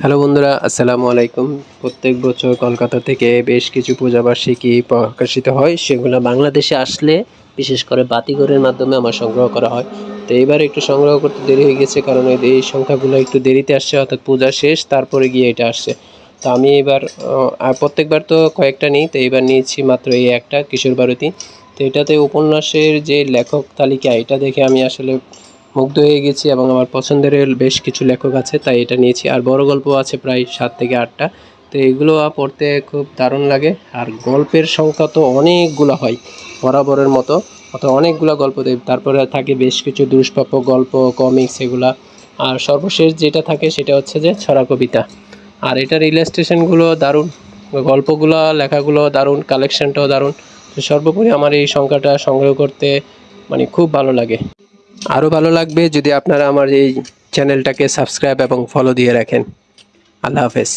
Hello বন্ধুরা, আসসালামু আলাইকুম। প্রত্যেক বছর কলকাতা থেকে বেশ কিছু পূজাবার্ষিকী প্রকাশিত হয়, সেগুলো বাংলাদেশে আসলে বিশেষ করে বাতিঘরের মাধ্যমে আমার সংগ্রহ করা হয়। তো এইবার একটু সংগ্রহ করতে দেরি হয়ে গেছে, কারণ এই সংখ্যাগুলো একটু দেরিতে আসছে, অর্থাৎ পূজা শেষ তারপরে গিয়ে এটা আসছে। তো আমি এবার প্রত্যেকবার তো কয়েকটা নিই, তো এইবার নিয়েছি মাত্র এই একটা কিশোর ভারতী। তো এটাতে উপন্যাসের যে লেখক তালিকা, এটা দেখে আমি আসলে মুগ্ধ হয়ে গেছি এবং আমার পছন্দের বেশ কিছু লেখক আছে, তাই এটা নিয়েছি। আর বড় গল্প আছে প্রায় 7 থেকে 8টা। তো এগুলো পড়তে খুব দারুণ লাগে। আর গল্পের সংখ্যা তো অনেকগুলো হয় বরাবরের মতো, অর্থাৎ অনেকগুলো গল্প দেয়। তারপরে থাকে বেশ কিছু দুষ্প্রাপ্য গল্প, কমিক্স এগুলা। আর সর্বশেষ যেটা থাকে সেটা হচ্ছে যে ছড়া কবিতা। আর এটার ইলাস্ট্রেশনগুলো দারুণ, গল্পগুলো লেখাগুলো দারুণ, কালেকশনটাও দারুণ। তো সর্বোপরি আমার এই সংখ্যাটা সংগ্রহ করতে মানে খুব ভালো লাগে। আরও ভালো লাগবে যদি আপনারা আমার এই চ্যানেলটাকে সাবস্ক্রাইব এবং ফলো দিয়ে রাখেন। আল্লাহ হাফেজ।